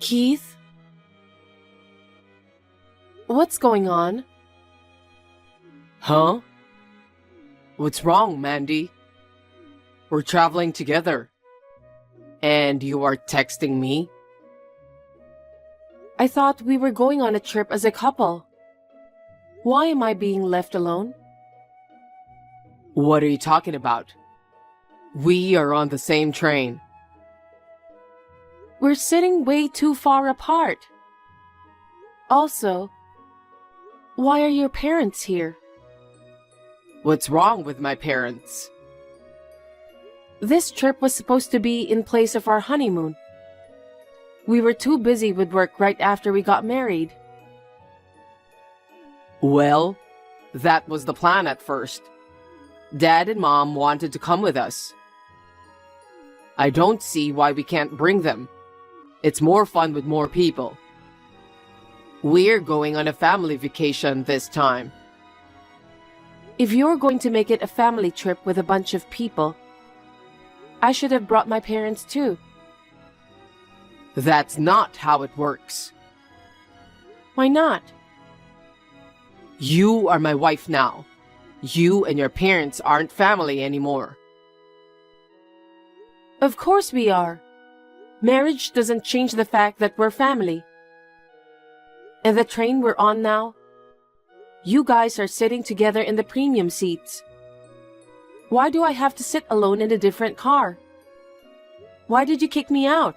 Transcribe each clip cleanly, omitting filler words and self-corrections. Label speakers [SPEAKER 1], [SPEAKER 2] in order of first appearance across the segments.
[SPEAKER 1] Keith? What's going on?
[SPEAKER 2] Huh? What's wrong, Mandy? We're traveling together. And you are texting me?
[SPEAKER 1] I thought we were going on a trip as a couple. Why am I being left alone?
[SPEAKER 2] What are you talking about? We are on the same train.
[SPEAKER 1] We're sitting way too far apart. Also, why are your parents here?
[SPEAKER 2] What's wrong with my parents?
[SPEAKER 1] This trip was supposed to be in place of our honeymoon. We were too busy with work right after we got married.
[SPEAKER 2] Well, that was the plan at first. Dad and Mom wanted to come with us. I don't see why we can't bring them. It's more fun with more people. We're going on a family vacation this time.
[SPEAKER 1] If you're going to make it a family trip with a bunch of people, I should have brought my parents too.
[SPEAKER 2] That's not how it works.
[SPEAKER 1] Why not?
[SPEAKER 2] You are my wife now. You and your parents aren't family anymore.
[SPEAKER 1] Of course we are. Marriage doesn't change the fact that we're family. And the train we're on now, you guys are sitting together in the premium seats. Why do I have to sit alone in a different car? Why did you kick me out?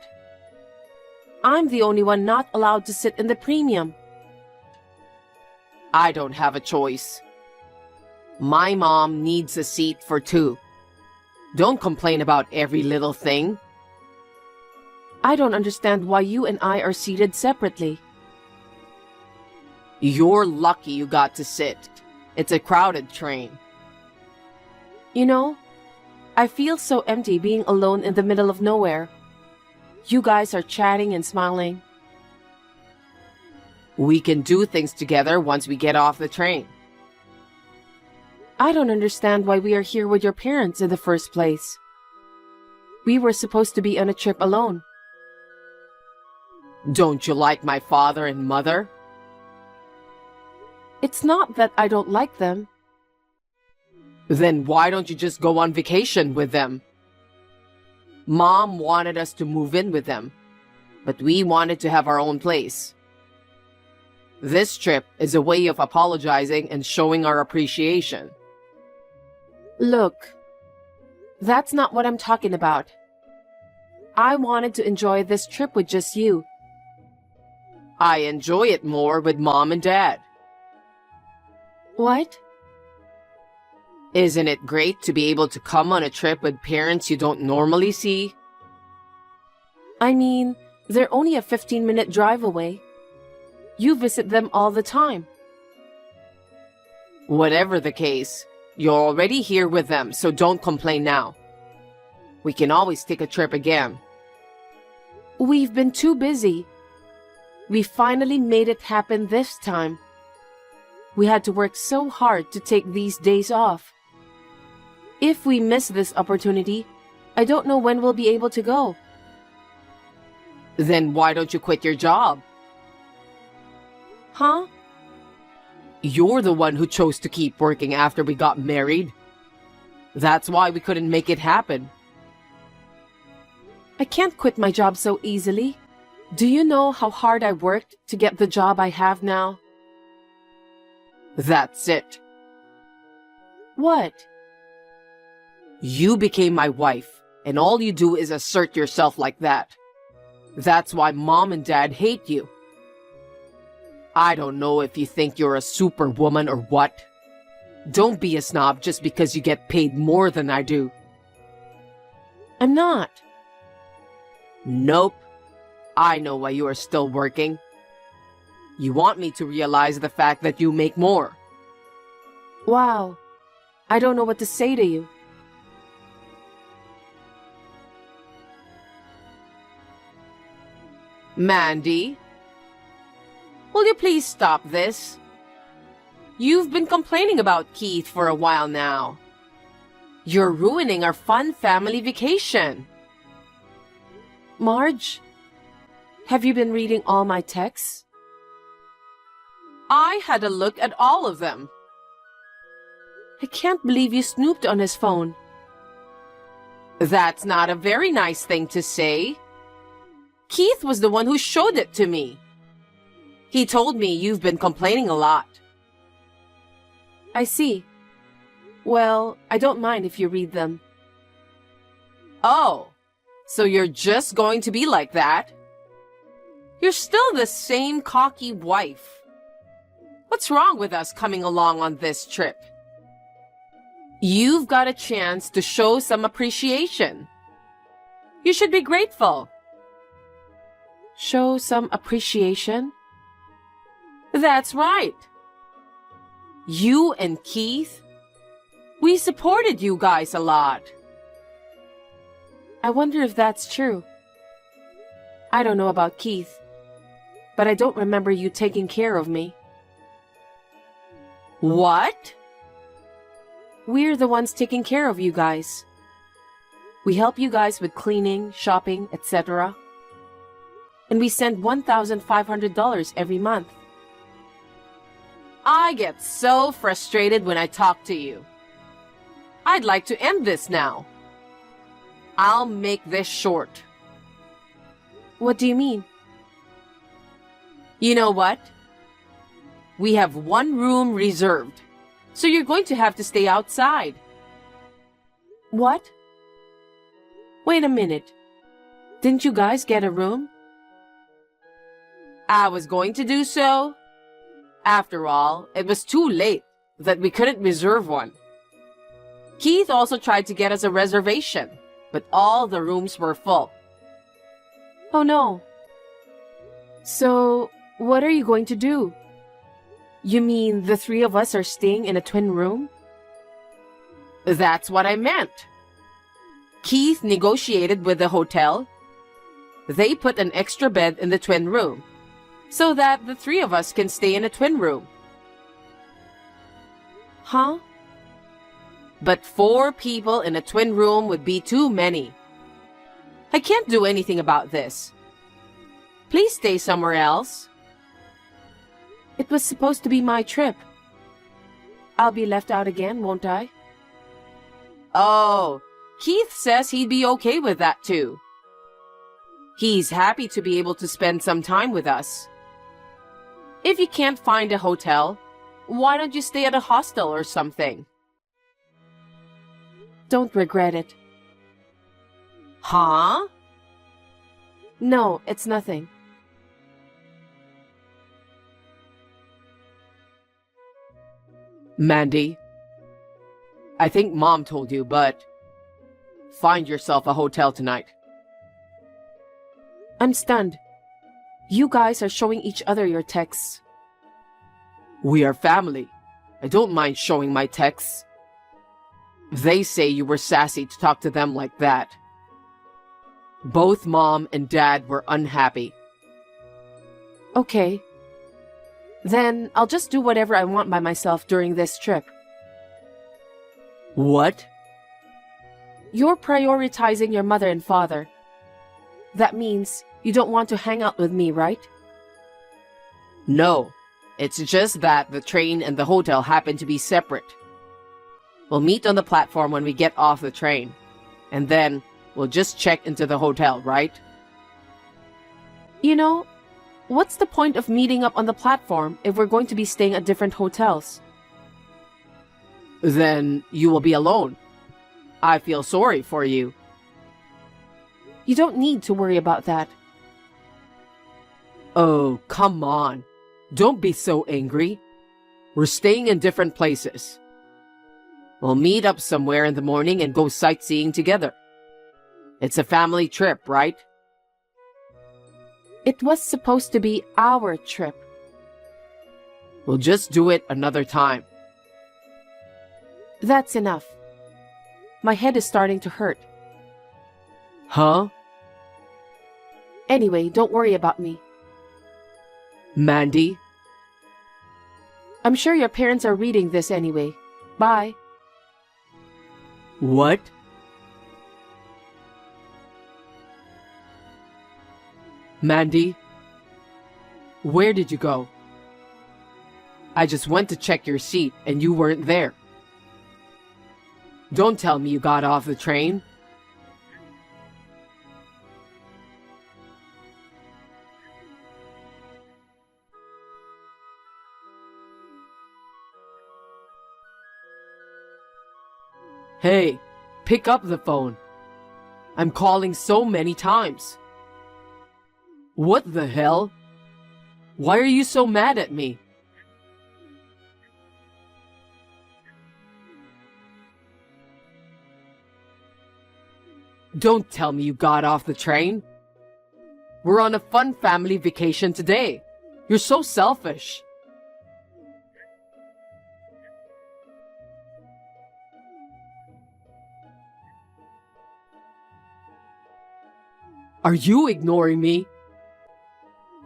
[SPEAKER 1] I'm the only one not allowed to sit in the premium.
[SPEAKER 2] I don't have a choice. My mom needs a seat for two. Don't complain about every little thing.
[SPEAKER 1] I don't understand why you and I are seated separately.
[SPEAKER 2] You're lucky you got to sit. It's a crowded train.
[SPEAKER 1] You know, I feel so empty being alone in the middle of nowhere. You guys are chatting and smiling.
[SPEAKER 2] We can do things together once we get off the train.
[SPEAKER 1] I don't understand why we are here with your parents in the first place. We were supposed to be on a trip alone.
[SPEAKER 2] Don't you like my father and mother?
[SPEAKER 1] It's not that I don't like them.
[SPEAKER 2] Then why don't you just go on vacation with them? Mom wanted us to move in with them, but we wanted to have our own place. This trip is a way of apologizing and showing our appreciation.
[SPEAKER 1] Look, that's not what I'm talking about. I wanted to enjoy this trip with just you.
[SPEAKER 2] I enjoy it more with Mom and Dad.
[SPEAKER 1] What?
[SPEAKER 2] Isn't it great to be able to come on a trip with parents you don't normally see?
[SPEAKER 1] I mean, they're only a 15-minute drive away. You visit them all the time.
[SPEAKER 2] Whatever the case, you're already here with them, so don't complain now. We can always take a trip again.
[SPEAKER 1] We've been too busy. We finally made it happen this time. We had to work so hard to take these days off. If we miss this opportunity, I don't know when we'll be able to go.
[SPEAKER 2] Then why don't you quit your job?
[SPEAKER 1] Huh?
[SPEAKER 2] You're the one who chose to keep working after we got married. That's why we couldn't make it happen.
[SPEAKER 1] I can't quit my job so easily. Do you know how hard I worked to get the job I have now?
[SPEAKER 2] That's it.
[SPEAKER 1] What?
[SPEAKER 2] You became my wife, and all you do is assert yourself like that. That's why Mom and Dad hate you. I don't know if you think you're a superwoman or what. Don't be a snob just because you get paid more than I do.
[SPEAKER 1] I'm not.
[SPEAKER 2] Nope. I know why you are still working. You want me to realize the fact that you make more.
[SPEAKER 1] Wow. I don't know what to say to you.
[SPEAKER 2] Mandy? Will you please stop this? You've been complaining about Keith for a while now. You're ruining our fun family vacation.
[SPEAKER 1] Marge, Have you been reading all my texts?
[SPEAKER 2] I had a look at all of them.
[SPEAKER 1] I can't believe you snooped on his phone.
[SPEAKER 2] That's not a very nice thing to say. Keith was the one who showed it to me. He told me you've been complaining a lot.
[SPEAKER 1] I see. Well, I don't mind if you read them.
[SPEAKER 2] Oh, so you're just going to be like that? You're still the same cocky wife. What's wrong with us coming along on this trip? You've got a chance to show some appreciation. You should be grateful.
[SPEAKER 1] Show some appreciation?
[SPEAKER 2] That's right. You and Keith, we supported you guys a lot.
[SPEAKER 1] I wonder if that's true. I don't know about Keith, but I don't remember you taking care of me.
[SPEAKER 2] What?
[SPEAKER 1] We're the ones taking care of you guys. We help you guys with cleaning, shopping, etc. And we send $1,500 every month.
[SPEAKER 2] I get so frustrated when I talk to you. I'd like to end this now. I'll make this short.
[SPEAKER 1] What do you mean?
[SPEAKER 2] You know what? We have one room reserved, so you're going to have to stay outside.
[SPEAKER 1] What? Wait a minute. Didn't you guys get a room?
[SPEAKER 2] I was going to do so. After all, it was too late that we couldn't reserve one. Keith also tried to get us a reservation, but all the rooms were full.
[SPEAKER 1] Oh no. So, what are you going to do? You mean the three of us are staying in a twin room?
[SPEAKER 2] That's what I meant. Keith negotiated with the hotel. They put an extra bed in the twin room, so that the three of us can stay in a twin room.
[SPEAKER 1] Huh?
[SPEAKER 2] But 4 people in a twin room would be too many. I can't do anything about this. Please stay somewhere else.
[SPEAKER 1] It was supposed to be my trip. I'll be left out again, won't I?
[SPEAKER 2] Oh, Keith says he'd be okay with that too. He's happy to be able to spend some time with us. If you can't find a hotel, why don't you stay at a hostel or something?
[SPEAKER 1] Don't regret it.
[SPEAKER 2] Huh?
[SPEAKER 1] No, it's nothing.
[SPEAKER 2] Mandy, I think Mom told you, but find yourself a hotel tonight.
[SPEAKER 1] I'm stunned. You guys are showing each other your texts.
[SPEAKER 2] We are family. I don't mind showing my texts. They say you were sassy to talk to them like that. Both Mom and Dad were unhappy.
[SPEAKER 1] Okay. Then I'll just do whatever I want by myself during this trip.
[SPEAKER 2] What?
[SPEAKER 1] You're prioritizing your mother and father. That means you don't want to hang out with me, right?
[SPEAKER 2] No, it's just that the train and the hotel happen to be separate. We'll meet on the platform when we get off the train, and then we'll just check into the hotel, right?
[SPEAKER 1] You know, what's the point of meeting up on the platform if we're going to be staying at different hotels?
[SPEAKER 2] Then you will be alone. I feel sorry for you.
[SPEAKER 1] You don't need to worry about that.
[SPEAKER 2] Oh, come on. Don't be so angry. We're staying in different places. We'll meet up somewhere in the morning and go sightseeing together. It's a family trip, right?
[SPEAKER 1] It was supposed to be our trip.
[SPEAKER 2] We'll just do it another time.
[SPEAKER 1] That's enough. My head is starting to hurt.
[SPEAKER 2] Huh?
[SPEAKER 1] Anyway, don't worry about me.
[SPEAKER 2] Mandy?
[SPEAKER 1] I'm sure your parents are reading this anyway. Bye.
[SPEAKER 2] What? Mandy? Where did you go? I just went to check your seat and you weren't there. Don't tell me you got off the train. Hey, pick up the phone. I'm calling so many times. What the hell? Why are you so mad at me? Don't tell me you got off the train. We're on a fun family vacation today. You're so selfish. Are you ignoring me?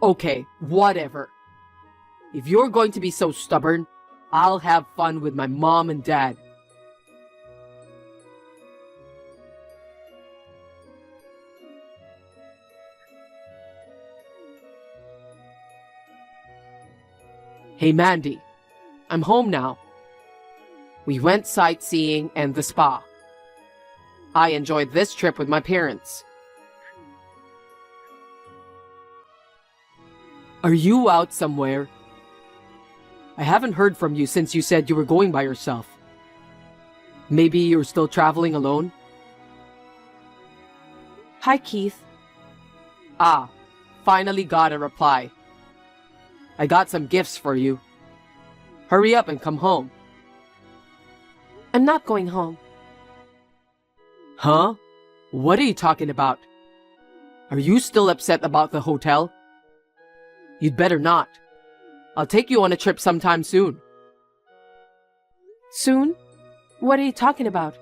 [SPEAKER 2] Okay, whatever. If you're going to be so stubborn, I'll have fun with my mom and dad. Hey Mandy, I'm home now. We went sightseeing and the spa. I enjoyed this trip with my parents. Are you out somewhere? I haven't heard from you since you said you were going by yourself. Maybe you're still traveling alone?
[SPEAKER 1] Hi, Keith.
[SPEAKER 2] Ah, finally got a reply. I got some gifts for you. Hurry up and come home.
[SPEAKER 1] I'm not going home.
[SPEAKER 2] Huh? What are you talking about? Are you still upset about the hotel? You'd better not. I'll take you on a trip sometime soon.
[SPEAKER 1] Soon? What are you talking about?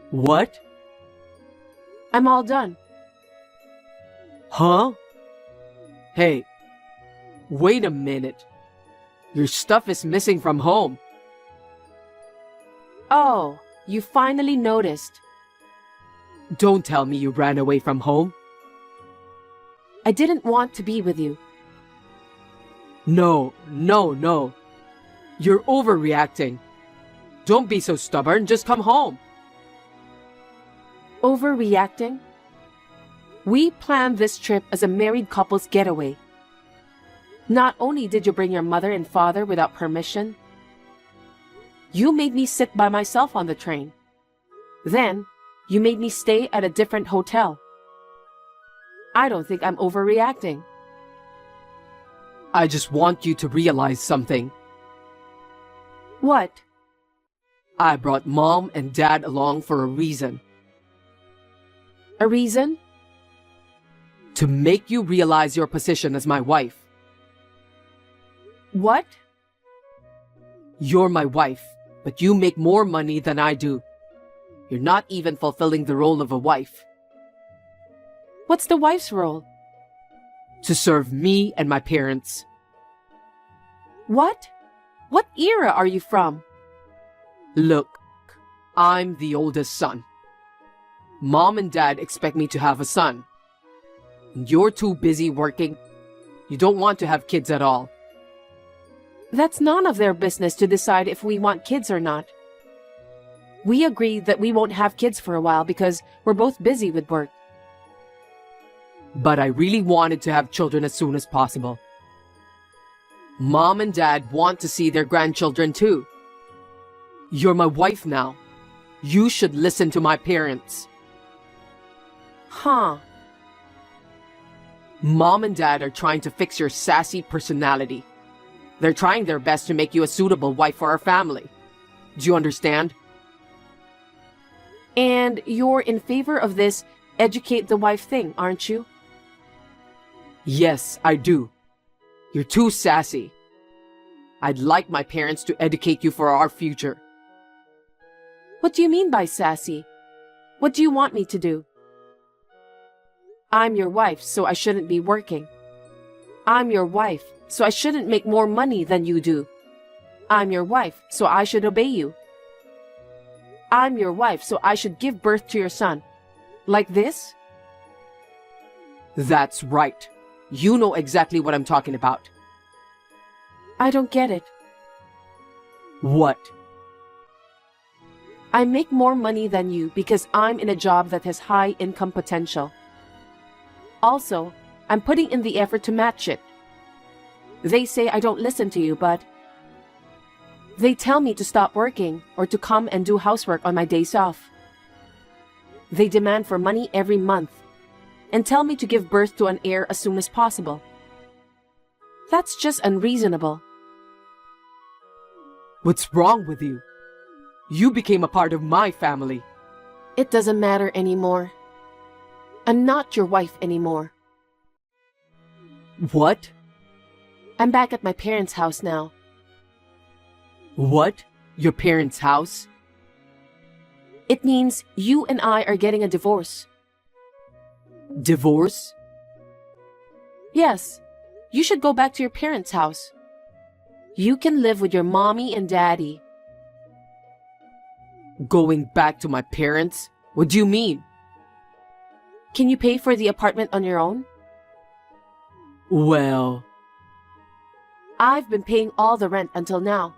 [SPEAKER 2] What?
[SPEAKER 1] I'm all done.
[SPEAKER 2] Huh? Hey, wait a minute. Your stuff is missing from home.
[SPEAKER 1] Oh, you finally noticed.
[SPEAKER 2] Don't tell me you ran away from home.
[SPEAKER 1] I didn't want to be with you.
[SPEAKER 2] No. You're overreacting. Don't be so stubborn, just come home.
[SPEAKER 1] Overreacting? We planned this trip as a married couple's getaway. Not only did you bring your mother and father without permission, you made me sit by myself on the train. Then, you made me stay at a different hotel. I don't think I'm overreacting.
[SPEAKER 2] I just want you to realize something.
[SPEAKER 1] What?
[SPEAKER 2] I brought mom and dad along for a reason.
[SPEAKER 1] A reason?
[SPEAKER 2] To make you realize your position as my wife.
[SPEAKER 1] What?
[SPEAKER 2] You're my wife, but you make more money than I do. You're not even fulfilling the role of a wife.
[SPEAKER 1] What's the wife's role?
[SPEAKER 2] To serve me and my parents.
[SPEAKER 1] What? What era are you from?
[SPEAKER 2] Look, I'm the oldest son. Mom and dad expect me to have a son. And you're too busy working. You don't want to have kids at all.
[SPEAKER 1] That's none of their business to decide if we want kids or not. We agreed that we won't have kids for a while because we're both busy with work.
[SPEAKER 2] But I really wanted to have children as soon as possible. Mom and dad want to see their grandchildren too. You're my wife now. You should listen to my parents.
[SPEAKER 1] Huh.
[SPEAKER 2] Mom and dad are trying to fix your sassy personality. They're trying their best to make you a suitable wife for our family. Do you understand?
[SPEAKER 1] And you're in favor of this educate the wife thing, aren't you?
[SPEAKER 2] Yes, I do. You're too sassy. I'd like my parents to educate you for our future.
[SPEAKER 1] What do you mean by sassy? What do you want me to do? I'm your wife, so I shouldn't be working. I'm your wife, so I shouldn't make more money than you do. I'm your wife, so I should obey you. I'm your wife, so I should give birth to your son. Like this?
[SPEAKER 2] That's right. You know exactly what I'm talking about.
[SPEAKER 1] I don't get it.
[SPEAKER 2] What?
[SPEAKER 1] I make more money than you because I'm in a job that has high income potential. Also, I'm putting in the effort to match it. They say I don't listen to you, but they tell me to stop working or to come and do housework on my days off. They demand for money every month and tell me to give birth to an heir as soon as possible. That's just unreasonable.
[SPEAKER 2] What's wrong with you? You became a part of my family.
[SPEAKER 1] It doesn't matter anymore. I'm not your wife anymore.
[SPEAKER 2] What?
[SPEAKER 1] I'm back at my parents' house now.
[SPEAKER 2] What? Your parents' house?
[SPEAKER 1] It means you and I are getting a divorce.
[SPEAKER 2] Divorce?
[SPEAKER 1] Yes, you should go back to your parents' house. You can live with your mommy and daddy.
[SPEAKER 2] Going back to my parents? What do you mean?
[SPEAKER 1] Can you pay for the apartment on your own?
[SPEAKER 2] Well,
[SPEAKER 1] I've been paying all the rent until now.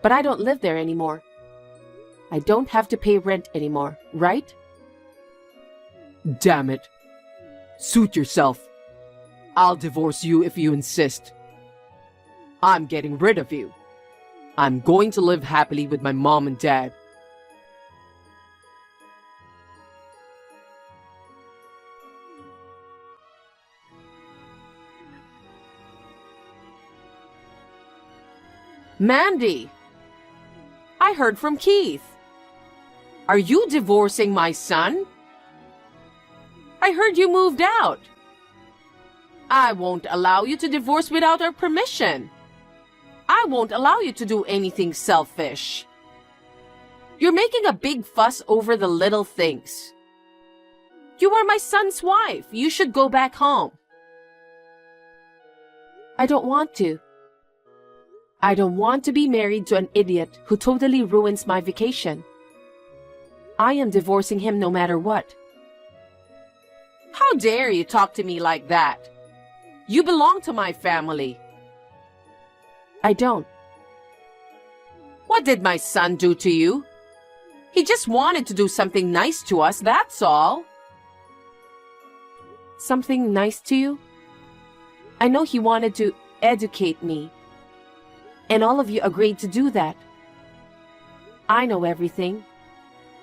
[SPEAKER 1] But I don't live there anymore. I don't have to pay rent anymore, right?
[SPEAKER 2] damn it. Suit yourself. I'll divorce you if you insist. I'm getting rid of you. I'm going to live happily with my mom and dad. Mandy! I heard from Keith. Are you divorcing my son? I heard you moved out. I won't allow you to divorce without our permission. I won't allow you to do anything selfish. You're making a big fuss over the little things. You are my son's wife. You should go back home.
[SPEAKER 1] I don't want to. I don't want to be married to an idiot who totally ruins my vacation. I am divorcing him no matter what.
[SPEAKER 2] How dare you talk to me like that? You belong to my family.
[SPEAKER 1] I don't.
[SPEAKER 2] What did my son do to you? He just wanted to do something nice to us, that's all.
[SPEAKER 1] Something nice to you? I know he wanted to educate me. And all of you agreed to do that. I know everything.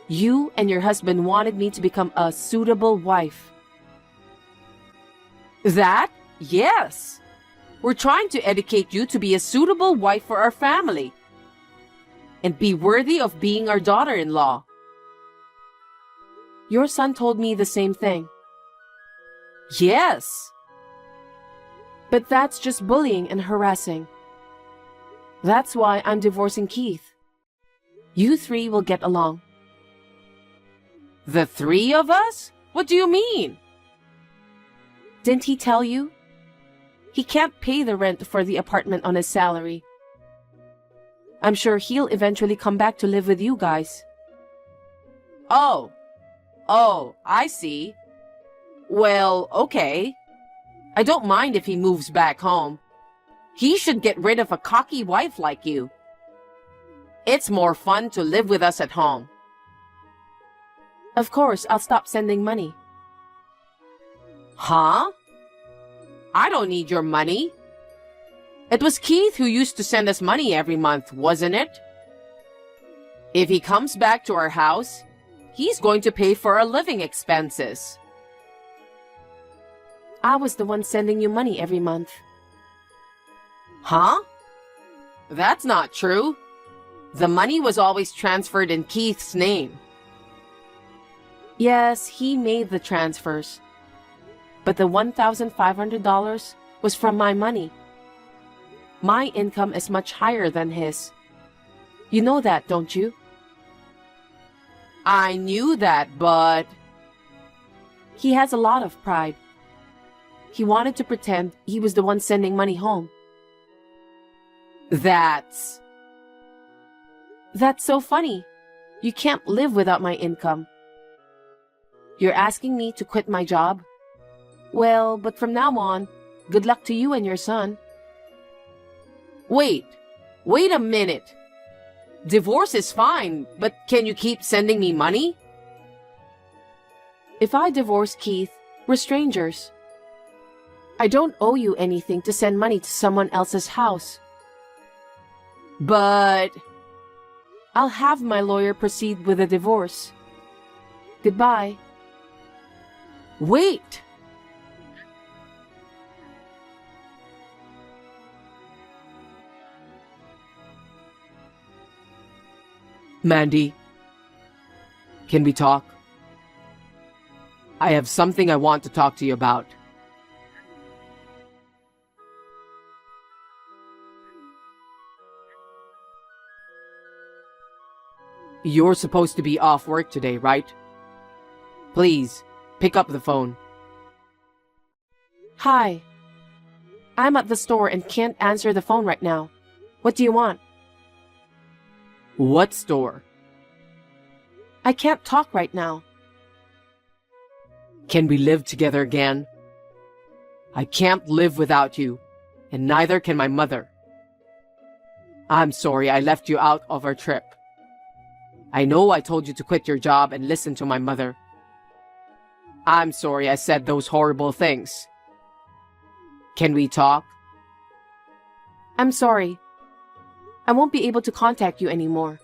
[SPEAKER 1] You and your husband wanted me to become a suitable wife.
[SPEAKER 2] That? Yes. We're trying to educate you to be a suitable wife for our family. And be worthy of being our daughter-in-law.
[SPEAKER 1] Your son told me the same thing.
[SPEAKER 2] Yes.
[SPEAKER 1] But that's just bullying and harassing. That's why I'm divorcing Keith. You three will get along.
[SPEAKER 2] The three of us? What do you mean?
[SPEAKER 1] Didn't he tell you? He can't pay the rent for the apartment on his salary. I'm sure he'll eventually come back to live with you guys.
[SPEAKER 2] Oh, I see. Well, okay. I don't mind if he moves back home. He should get rid of a cocky wife like you. It's more fun to live with us at home.
[SPEAKER 1] Of course, I'll stop sending money.
[SPEAKER 2] Huh? I don't need your money. It was Keith who used to send us money every month, wasn't it? If he comes back to our house, he's going to pay for our living expenses.
[SPEAKER 1] I was the one sending you money every month.
[SPEAKER 2] Huh? That's not true. The money was always transferred in Keith's name.
[SPEAKER 1] Yes, he made the transfers. But the $1,500 was from my money. My income is much higher than his. You know that, don't you?
[SPEAKER 2] I knew that, but...
[SPEAKER 1] He has a lot of pride. He wanted to pretend he was the one sending money home.
[SPEAKER 2] That's
[SPEAKER 1] so funny. You can't live without my income. You're asking me to quit my job Well, but from now on, good luck to you and your son.
[SPEAKER 2] Wait a minute. Divorce is fine, but can you keep sending me money?
[SPEAKER 1] If I divorce Keith, we're strangers. I don't owe you anything to send money to someone else's house.
[SPEAKER 2] But
[SPEAKER 1] I'll have my lawyer proceed with the divorce. Goodbye.
[SPEAKER 2] wait. Mandy, can we talk? I have something I want to talk to you about. You're supposed to be off work today, right? Please, pick up the phone.
[SPEAKER 1] Hi. I'm at the store and can't answer the phone right now. What do you want?
[SPEAKER 2] What store?
[SPEAKER 1] I can't talk right now.
[SPEAKER 2] Can we live together again? I can't live without you, and neither can my mother. I'm sorry I left you out of our trip. I know I told you to quit your job and listen to my mother. I'm sorry I said those horrible things. Can we talk?
[SPEAKER 1] I'm sorry. I won't be able to contact you anymore.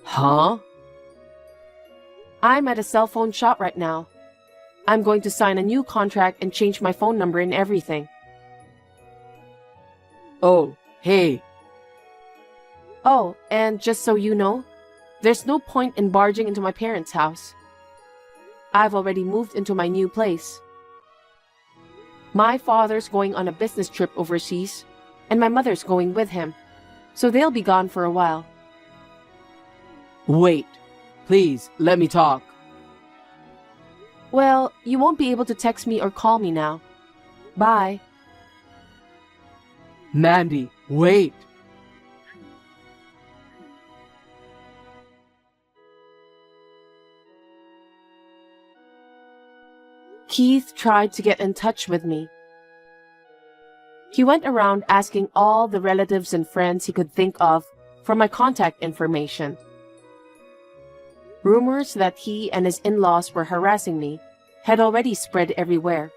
[SPEAKER 2] Huh?
[SPEAKER 1] I'm at a cell phone shop right now. I'm going to sign a new contract and change my phone number and everything.
[SPEAKER 2] Oh, hey.
[SPEAKER 1] Oh, and just so you know, there's no point in barging into my parents' house. I've already moved into my new place. My father's going on a business trip overseas, and my mother's going with him, so they'll be gone for a while.
[SPEAKER 2] Wait, please, let me talk.
[SPEAKER 1] Well, you won't be able to text me or call me now. Bye.
[SPEAKER 2] Mandy, wait.
[SPEAKER 1] Keith tried to get in touch with me. He went around asking all the relatives and friends he could think of for my contact information. Rumors that he and his in-laws were harassing me had already spread everywhere.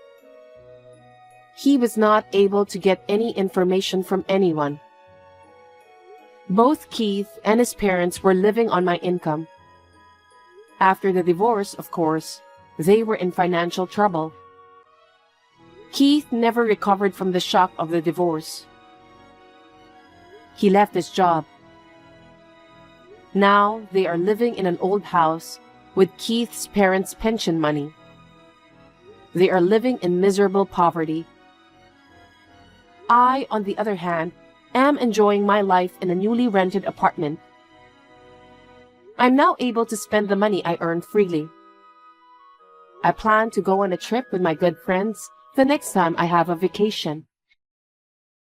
[SPEAKER 1] He was not able to get any information from anyone. Both Keith and his parents were living on my income. After the divorce, of course, they were in financial trouble. Keith never recovered from the shock of the divorce. He left his job. Now they are living in an old house with Keith's parents' pension money. They are living in miserable poverty. I, on the other hand, am enjoying my life in a newly rented apartment. I'm now able to spend the money I earn freely. I plan to go on a trip with my good friends the next time I have a vacation.